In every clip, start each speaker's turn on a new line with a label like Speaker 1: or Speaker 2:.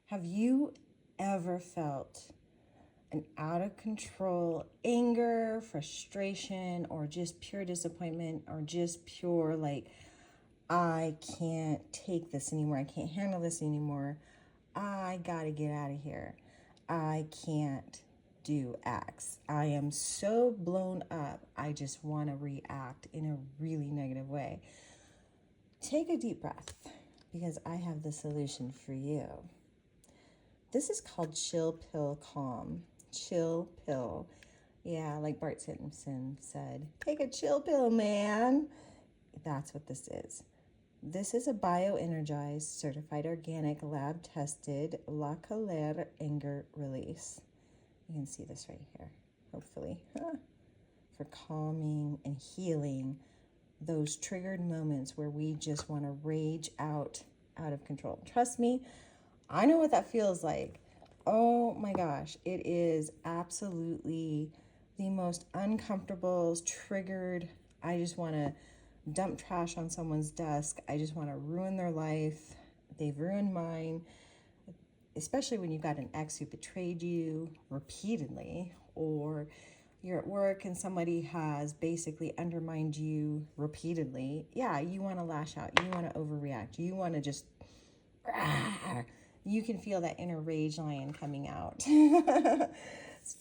Speaker 1: Have you ever felt an out of control anger, frustration, or just pure disappointment, or just pure like, I can't take this anymore, I can't handle this anymore, I gotta get out of here, I can't do X, I am so blown up, I just want to react in a really negative way? Take a deep breath because I have the solution for you. This is called chill pill calm. Chill pill. Yeah, like Bart Simpson said, take a chill pill, man. That's what this is. This is a bioenergized, certified organic, lab tested La Colère anger release. You can see this right here, hopefully, for calming and healing those triggered moments where we just want to rage out of control. Trust me, I know what that feels like. Oh my gosh, it is absolutely the most uncomfortable, triggered. I just want to dump trash on someone's desk. I just want to ruin their life. They've ruined mine, especially when you've got an ex who betrayed you repeatedly, or you're at work and somebody has basically undermined you repeatedly. Yeah, you want to lash out. You want to overreact. You want to just... You can feel that inner rage lion coming out.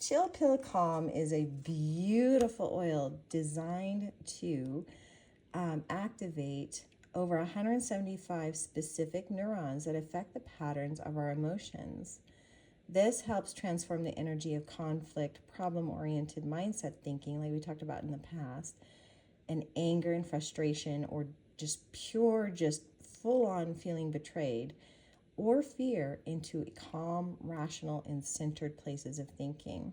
Speaker 1: Chill Pill Calm is a beautiful oil designed to activate over 175 specific neurons that affect the patterns of our emotions. This helps transform the energy of conflict, problem-oriented mindset thinking, like we talked about in the past, and anger and frustration, or just pure, just full-on feeling betrayed, or fear, into calm, rational, and centered places of thinking.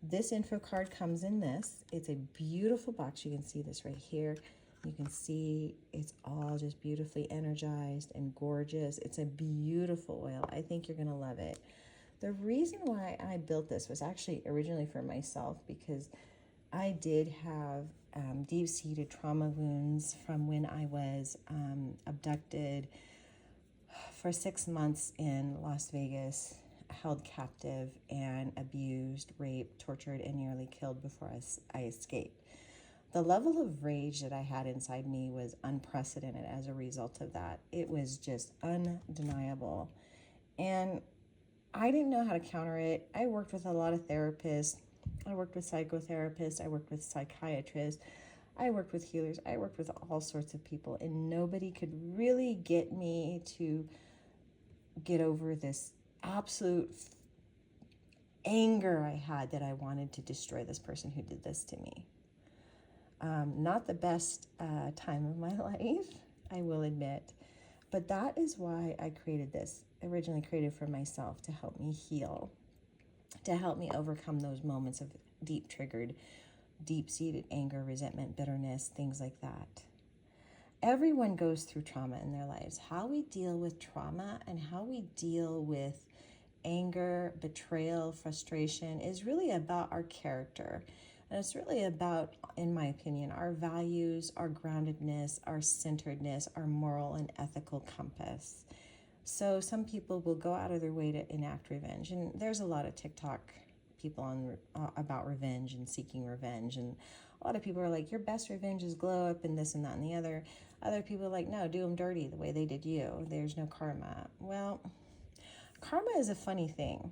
Speaker 1: This info card comes in this. It's a beautiful box. You can see this right here. You can see it's all just beautifully energized and gorgeous. It's a beautiful oil. I think you're going to love it. The reason why I built this was actually originally for myself, because I did have deep-seated trauma wounds from when I was abducted for 6 months in Las Vegas, held captive and abused, raped, tortured, and nearly killed before I escaped. The level of rage that I had inside me was unprecedented as a result of that. It was just undeniable. And I didn't know how to counter it. I worked with a lot of therapists. I worked with psychotherapists. I worked with psychiatrists. I worked with healers. I worked with all sorts of people, and nobody could really get me to get over this absolute anger I had that I wanted to destroy this person who did this to me. Not the best time of my life, I will admit, but that is why I created this, originally created for myself, to help me heal, to help me overcome those moments of deep-seated anger, resentment, bitterness, things like that. Everyone goes through trauma in their lives. How we deal with trauma and how we deal with anger, betrayal, frustration is really about our character. And it's really about, in my opinion, our values, our groundedness, our centeredness, our moral and ethical compass. So some people will go out of their way to enact revenge. And there's a lot of TikTok people on about revenge and seeking revenge. And a lot of people are like, your best revenge is glow up and this and that and the other. Other people are like, no, do them dirty the way they did you. There's no karma. Well, karma is a funny thing.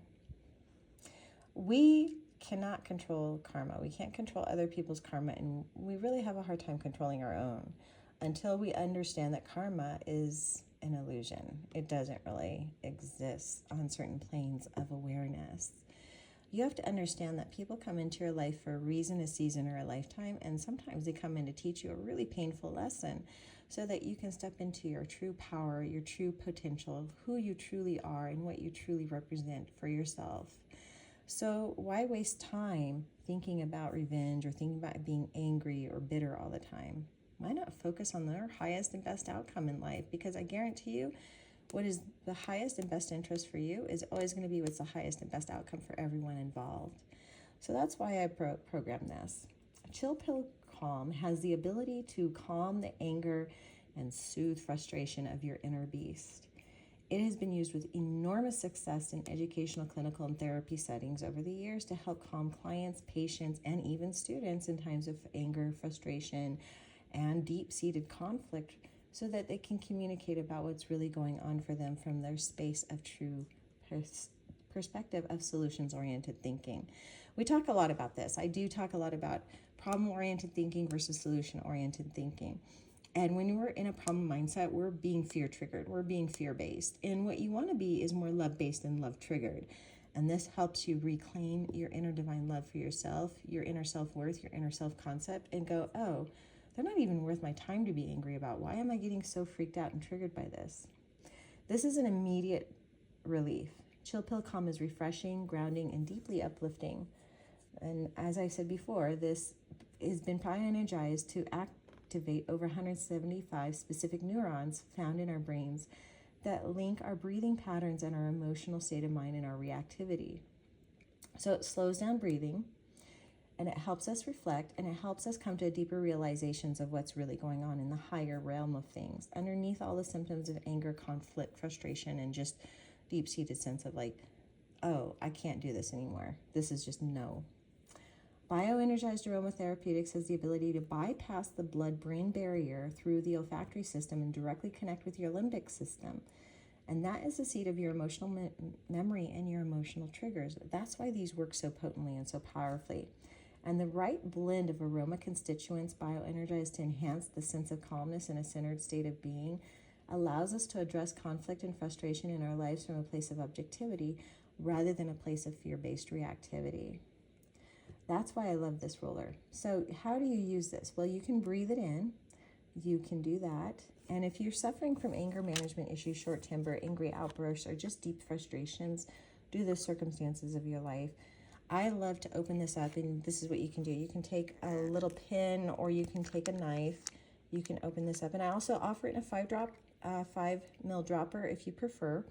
Speaker 1: We cannot control karma. We can't control other people's karma, and we really have a hard time controlling our own until we understand that karma is an illusion. It doesn't really exist on certain planes of awareness. You have to understand that people come into your life for a reason, a season, or a lifetime, and sometimes they come in to teach you a really painful lesson so that you can step into your true power, your true potential of who you truly are and what you truly represent for yourself. So why waste time thinking about revenge or thinking about being angry or bitter all the time? Why not focus on their highest and best outcome in life? Because I guarantee you, what is the highest and best interest for you is always going to be what's the highest and best outcome for everyone involved. So that's why I programmed this. Chill Pill Calm has the ability to calm the anger and soothe frustration of your inner beast. It has been used with enormous success in educational, clinical, and therapy settings over the years to help calm clients, patients, and even students in times of anger, frustration, and deep-seated conflict so that they can communicate about what's really going on for them from their space of true perspective of solutions-oriented thinking. We talk a lot about this. I do talk a lot about problem-oriented thinking versus solution-oriented thinking. And when we're in a problem mindset, we're being fear triggered. We're being fear based. And what you want to be is more love based and love triggered. And this helps you reclaim your inner divine love for yourself, your inner self-worth, your inner self-concept, and go, oh, they're not even worth my time to be angry about. Why am I getting so freaked out and triggered by this? This is an immediate relief. Chill Pill Calm is refreshing, grounding, and deeply uplifting. And as I said before, this has been bioenergized to activate over 175 specific neurons found in our brains that link our breathing patterns and our emotional state of mind and our reactivity. So it slows down breathing, and it helps us reflect, and it helps us come to deeper realizations of what's really going on in the higher realm of things, underneath all the symptoms of anger, conflict, frustration, and just deep-seated sense of like, oh, I can't do this anymore. This is just no. Bioenergized aromatherapeutics has the ability to bypass the blood-brain barrier through the olfactory system and directly connect with your limbic system. And that is the seat of your emotional memory and your emotional triggers. That's why these work so potently and so powerfully. And the right blend of aroma constituents bioenergized to enhance the sense of calmness and a centered state of being allows us to address conflict and frustration in our lives from a place of objectivity rather than a place of fear-based reactivity. That's why I love this roller. So how do you use this? Well, you can breathe it in. You can do that. And if you're suffering from anger management issues, short temper, angry outbursts, or just deep frustrations due to the circumstances of your life, I love to open this up, and this is what you can do. You can take a little pin or you can take a knife. You can open this up. And I also offer it in a 5 ml dropper if you prefer,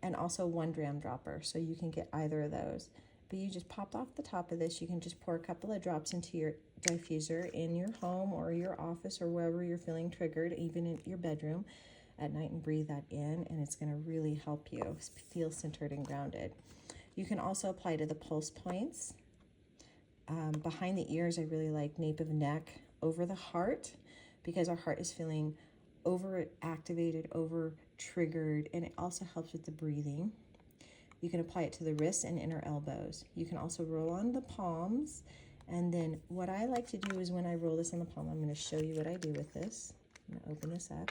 Speaker 1: and also 1 gram dropper. So you can get either of those. But you just pop off the top of this. You can just pour a couple of drops into your diffuser in your home or your office or wherever you're feeling triggered, even in your bedroom at night, and breathe that in, and it's going to really help you feel centered and grounded. You can also apply to the pulse points. Behind the ears, I really like nape of neck, over the heart, because our heart is feeling over-activated, over-triggered, and it also helps with the breathing. You can apply it to the wrists and inner elbows. You can also roll on the palms. And then what I like to do is when I roll this on the palm, I'm going to show you what I do with this. I'm going to open this up.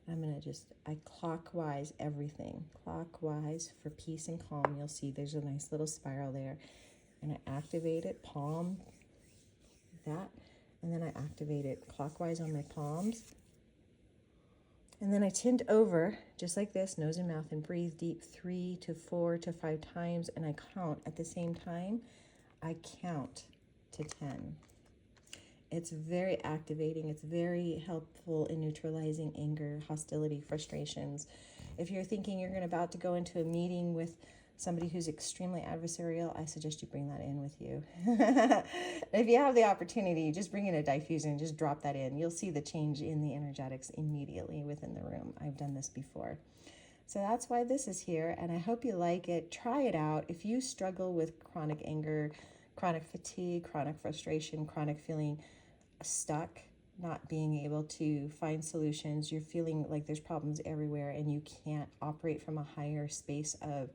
Speaker 1: I'm going to I clockwise everything. Clockwise for peace and calm. You'll see there's a nice little spiral there. And I activate it, palm, that. And then I activate it clockwise on my palms. And then I tint over, just like this, nose and mouth, and breathe deep 3 to 4 to 5 times, and I count at the same time. I count to 10. It's very activating. It's very helpful in neutralizing anger, hostility, frustrations. If you're thinking you're about to go into a meeting with somebody who's extremely adversarial, I suggest you bring that in with you. If you have the opportunity, just bring in a diffuser and just drop that in. You'll see the change in the energetics immediately within the room. I've done this before. So that's why this is here, and I hope you like it. Try it out. If you struggle with chronic anger, chronic fatigue, chronic frustration, chronic feeling stuck, not being able to find solutions, you're feeling like there's problems everywhere and you can't operate from a higher space of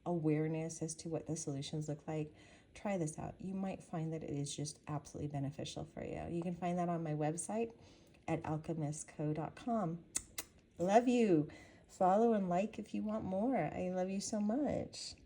Speaker 1: awareness as to what the solutions look like, try this out. You might find that it is just absolutely beneficial for you. You can find that on my website at alchemistco.com. Love you. Follow and like if you want more. I love you so much.